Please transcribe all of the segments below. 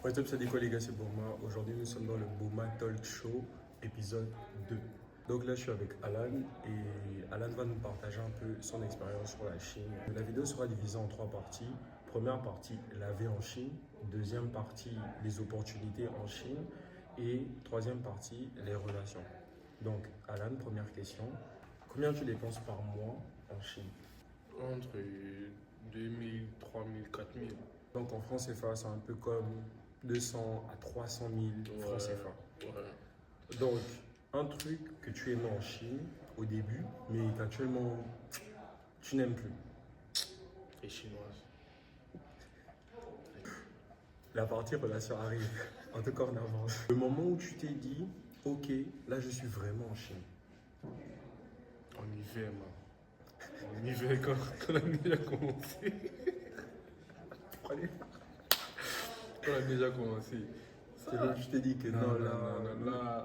What's up, c'est quoi les gars, c'est Bouma. Aujourd'hui, nous sommes dans le Bouma Talk Show, épisode 2. Donc là, je suis avec Alan et Alan va nous partager un peu son expérience sur la Chine. La vidéo sera divisée en 3 parties. Première partie, la vie en Chine. Deuxième partie, les opportunités en Chine. Et troisième partie, les relations. Donc, Alan, première question. Combien tu dépenses par mois en Chine? Entre 2000, 3000, 4000. Donc en francs CFA, c'est un peu comme 200 à 300 000 francs CFA. Ouais. Donc, un truc que tu aimais en Chine au début, mais qu'actuellement tu n'aimes plus. Et chinoise. La partie relation arrive. En tout cas, on avance. Le moment où tu t'es dit, ok, là je suis vraiment en Chine. En hiver, man. En hiver, quand la neige a commencé. Allez. Quand la neige a commencé. C'est là où tu t'es dit que là,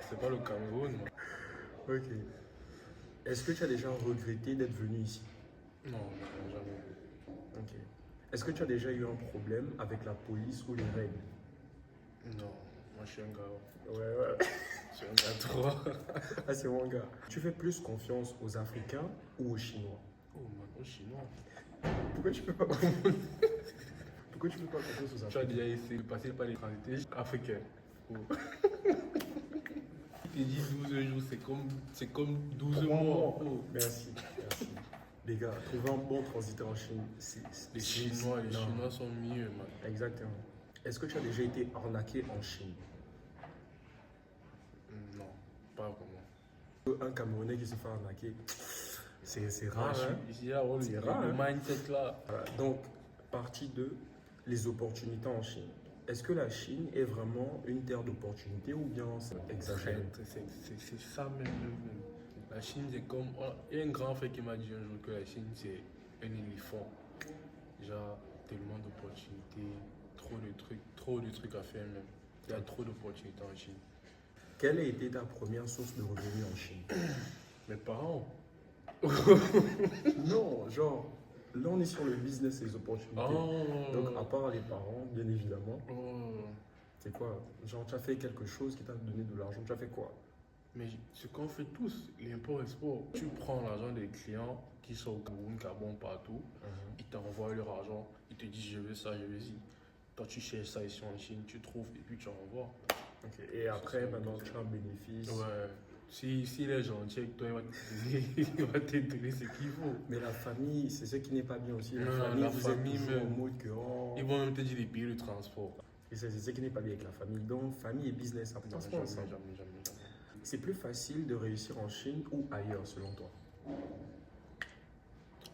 c'est pas le Cameroun, man. Ok. Est-ce que tu as déjà regretté d'être venu ici? Non, jamais. Ok. Est-ce que tu as déjà eu un problème avec la police ou les règles? Non, moi je suis un gars. Ouais. Je suis un gars trop. Ah, c'est mon gars. Tu fais plus confiance aux Africains ou aux Chinois? Oh, man, aux Chinois. Pourquoi tu peux pas Pourquoi tu peux pas confiance aux Tu as Africains? déjà essayé de passer par les transités africains. Oh. Tu t'es dit 12 jours, c'est comme 12 mois. Oh. Merci. Les gars, trouver un bon transiteur en Chine, Les Chinois sont mieux, man. Exactement. Est-ce que tu as déjà été arnaqué en Chine? Non, pas vraiment. Un Camerounais qui se fait arnaquer, c'est rare, hein? Ici, le rare, hein? mindset là. Voilà. Donc, partie 2, les opportunités en Chine. Est-ce que la Chine est vraiment une terre d'opportunités ou bien c'est exagéré? C'est ça même. La Chine, c'est comme. Il y a un grand frère qui m'a dit un jour que la Chine, c'est un éléphant. Genre, tellement d'opportunités, trop de trucs à faire même. Il y a trop d'opportunités en Chine. Quelle a été ta première source de revenus en Chine? Mes parents. Non, genre, là on est sur le business et les opportunités. Oh. Donc, à part les parents, bien évidemment, Oh. c'est quoi? Genre, tu as fait quelque chose qui t'a donné de l'argent, tu as fait quoi? Mais ce qu'on fait tous, l'import-export, tu prends l'argent des clients qui sont au Cameroun, Gabon, partout, ils t'envoient leur argent, ils te disent je veux ça, je veux ci. Toi tu cherches ça ici en Chine, tu trouves et puis tu envoies. Ok. Et après, maintenant, tu as un bénéfice. Ouais. S'il est gentil avec toi, il va te donner ce qu'il faut. Mais la famille, c'est ce qui n'est pas bien aussi. La Non, famille, la vous êtes famille toujours en même. mode que... oh. Ils vont même te dire de payer le transport. Et c'est ce qui n'est pas bien avec la famille. Donc, famille et business, ça passe pas ensemble. Jamais. C'est plus facile de réussir en Chine ou ailleurs, selon toi?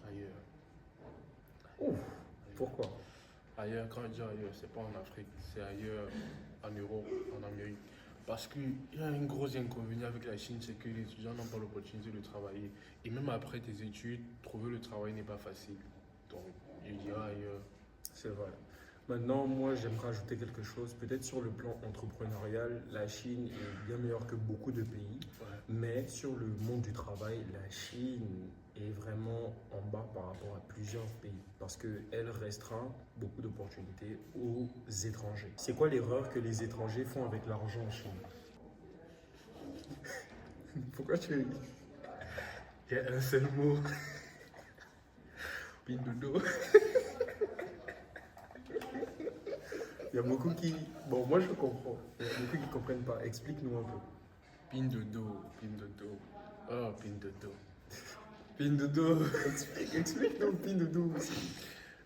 Ailleurs. Ouf. Pourquoi? Ailleurs, quand je dis ailleurs, c'est pas en Afrique, c'est ailleurs, en Europe, en Amérique. Parce qu'il y a un gros inconvénient avec la Chine, c'est que les étudiants n'ont pas l'opportunité de travailler. Et même après tes études, trouver le travail n'est pas facile. Donc, je dirais ailleurs. C'est vrai. Maintenant, moi, j'aimerais rajouter quelque chose. Peut-être sur le plan entrepreneurial, la Chine est bien meilleure que beaucoup de pays. Ouais. Mais sur le monde du travail, la Chine est vraiment en bas par rapport à plusieurs pays. Parce qu'elle restreint beaucoup d'opportunités aux étrangers. C'est quoi l'erreur que les étrangers font avec l'argent en Chine? Pourquoi tu ris? Il y a un seul mot. Pindodo. Il y a beaucoup qui... Bon, moi je comprends. Il y a beaucoup qui ne comprennent pas. Explique-nous un peu. Pindodo. Oh, Pindodo. Pindodo. Explique-nous Pindodo aussi.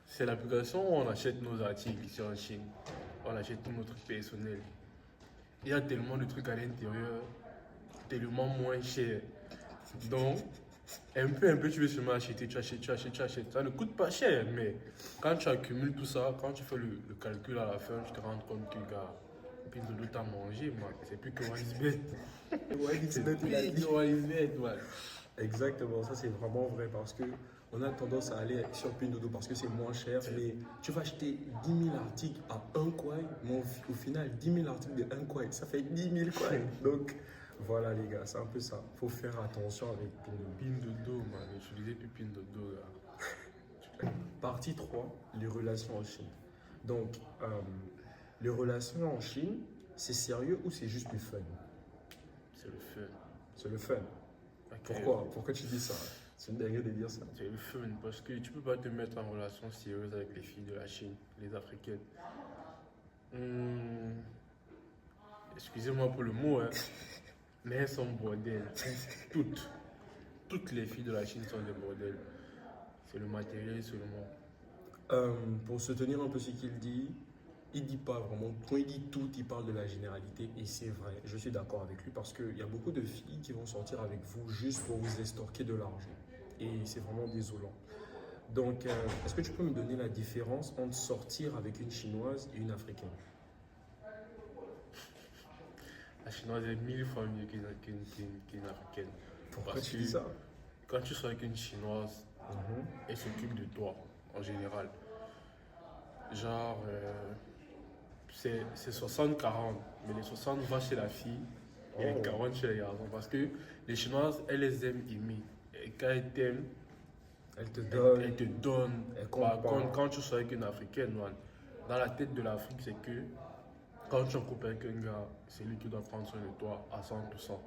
C'est l'application où on achète nos articles ici en Chine. On achète tous nos trucs personnels. Il y a tellement de trucs à l'intérieur, tellement moins cher. Donc, un peu, tu veux seulement acheter, tu achètes. Ça ne coûte pas cher, mais quand tu accumules tout ça, quand tu fais le calcul à la fin, tu te rends compte que, gars, Pindodo t'a mangé, moi. C'est plus que OneXBet. OneXBet, ouais. Exactement, ça c'est vraiment vrai parce que on a tendance à aller sur Pindodo parce que c'est moins cher, mais tu vas acheter 10 000 articles à 1 kwai, mais au final, 10 000 articles de 1 kwai, ça fait 10 000 kwai. Donc voilà les gars, c'est un peu ça. Faut faire attention avec Pindodo. Pindodo, man, n'utilisez plus Pindodo, là. Partie 3, les relations en Chine. Donc, Les relations en Chine, c'est sérieux ou c'est juste du fun? C'est le fun. C'est le fun. Ok. Pourquoi tu dis ça? C'est une dinguerie de dire ça. C'est le fun parce que tu peux pas te mettre en relation sérieuse avec les filles de la Chine, les Africaines. Excusez-moi pour le mot, hein, mais elles sont bordel. Toutes. Toutes les filles de la Chine sont des bordels. C'est le matériel seulement. Pour soutenir un peu ce qu'il dit pas vraiment. Quand il dit tout, il parle de la généralité et c'est vrai. Je suis d'accord avec lui parce qu'il y a beaucoup de filles qui vont sortir avec vous juste pour vous estorquer de l'argent. Et c'est vraiment désolant. Donc, est-ce que tu peux me donner la différence entre sortir avec une chinoise et une africaine? La chinoise est 1000 fois mieux qu'une africaine. Pourquoi Parce tu que dis ça? quand tu sors avec une chinoise, elle s'occupe de toi en général. Genre, c'est 60-40, mais les 60 vont chez la fille et les 40 chez les garçons. Parce que les chinoises, elles les aiment aimer. Et quand elles t'aiment, Elle te donne. elles te donnent. Elle Par comprend. contre, quand tu sors avec une africaine, man, dans la tête de l'Afrique, c'est que quand tu es en couple avec un gars, c'est lui qui doit prendre soin de toi à 100%.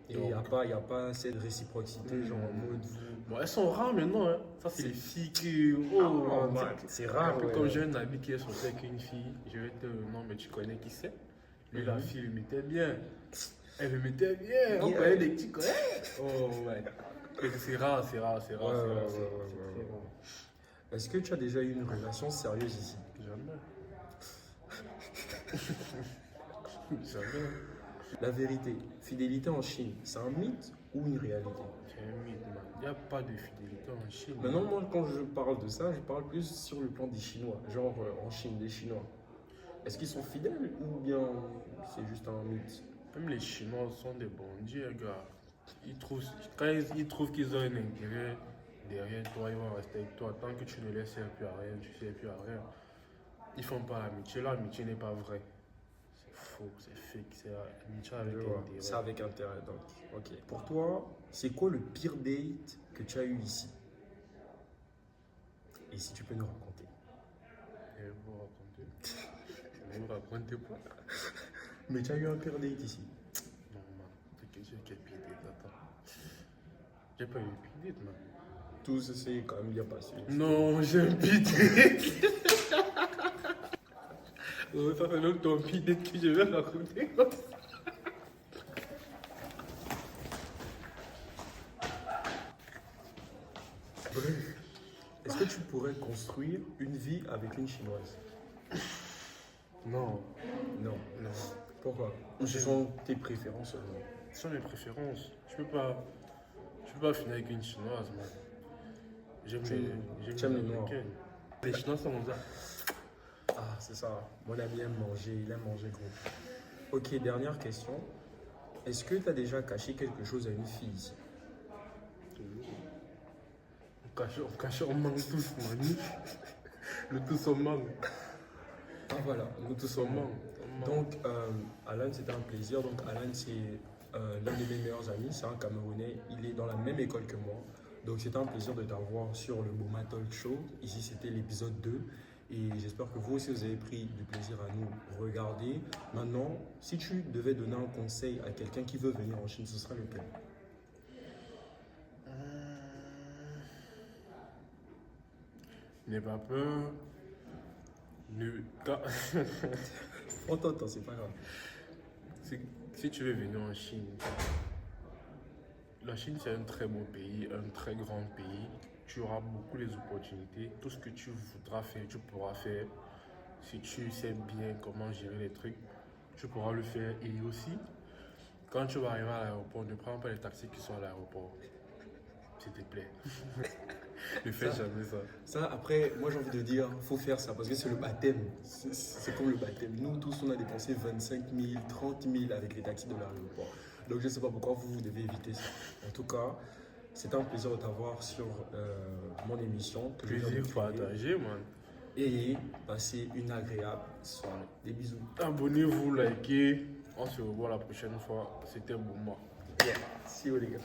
Et il n'y a pas cette réciprocité, genre en mode. Bon, elles sont rares maintenant, hein. Ça, c'est les filles qui. Oh, man. C'est rare, Un peu ouais. comme j'ai un ami qui est sorti avec une fille, je vais te le nom, mais tu connais qui c'est. Lui, la fille, le mettait bien. Elle le mettait bien. On connaît des petits collègues. Oh, ouais. C'est rare. Ouais. Est-ce que tu as déjà eu une relation sérieuse ici? Jamais. Jamais. La vérité, fidélité en Chine, c'est un mythe ou une réalité? C'est un mythe, man. Il n'y a pas de fidélité en Chine. Maintenant, moi, quand je parle de ça, je parle plus sur le plan des Chinois, genre en Chine, des Chinois. Est-ce qu'ils sont fidèles ou bien c'est juste un mythe? Même les Chinois sont des bandits, les gars. Quand ils trouvent qu'ils ont un intérêt derrière toi, ils vont rester avec toi. Tant que tu ne les sers plus à rien, tu ne sers plus à rien. Ils font pas l'amitié. L'amitié n'est pas vraie. C'est faux, c'est fake. C'est l'amitié avec intérêt. C'est avec intérêt, donc. Ok. Pour toi, c'est quoi le pire date que tu as eu ici? Et si tu peux nous raconter. Je vais vous raconter. Je vais vous raconter quoi? Mais tu as eu un pire date ici? Non, man. C'est question qui est pire date. Attends. J'ai pas eu de pire date, man. Tout ça s'est quand même bien passé. Non, j'ai un pire date. Ça c'est donc ton pire date que je vais raconter. Bref, est-ce que tu pourrais construire une vie avec une chinoise? Non. Non. Non. Pourquoi? Ou ce sont tes préférences seulement? Ce sont mes préférences. Je peux pas finir avec une chinoise, man. J'aime les noirs. Africaines. Les chinois sont comme ça. Ah, c'est ça. Mon ami aime manger, il aime manger gros. Ok, dernière question. Est-ce que tu as déjà caché quelque chose à une fille ici? On manque tous, man. Nous tous on manque. Ah voilà, nous tous sommes manque. Donc, Alan, c'était un plaisir. Donc, Alan, c'est l'un de mes meilleurs amis. C'est un Camerounais. Il est dans la même école que moi. Donc, c'était un plaisir de t'avoir sur le Boma Talk Show. Ici, c'était l'épisode 2. Et j'espère que vous aussi, vous avez pris du plaisir à nous regarder. Maintenant, si tu devais donner un conseil à quelqu'un qui veut venir en Chine, ce serait lequel? N'aie pas peur. Attends, c'est pas grave. Si tu veux venir en Chine, la Chine c'est un très beau pays, un très grand pays. Tu auras beaucoup les opportunités. Tout ce que tu voudras faire, tu pourras faire. Si tu sais bien comment gérer les trucs, tu pourras le faire. Et aussi, quand tu vas arriver à l'aéroport, ne prends pas les taxis qui sont à l'aéroport. S'il te plaît. Ne fais jamais ça. Ça, après, moi j'ai envie de dire, faut faire ça parce que c'est le baptême. C'est comme le baptême. Nous tous, on a dépensé 25 000, 30 000 avec les taxis de l'aéroport. Donc je ne sais pas pourquoi vous devez éviter ça. En tout cas, c'était un plaisir de t'avoir sur mon émission. Plaisir partagé, man. Et passez une agréable soirée. Des bisous. Abonnez-vous, likez. On se revoit la prochaine fois. C'était Bouma. Yeah. See you les gars.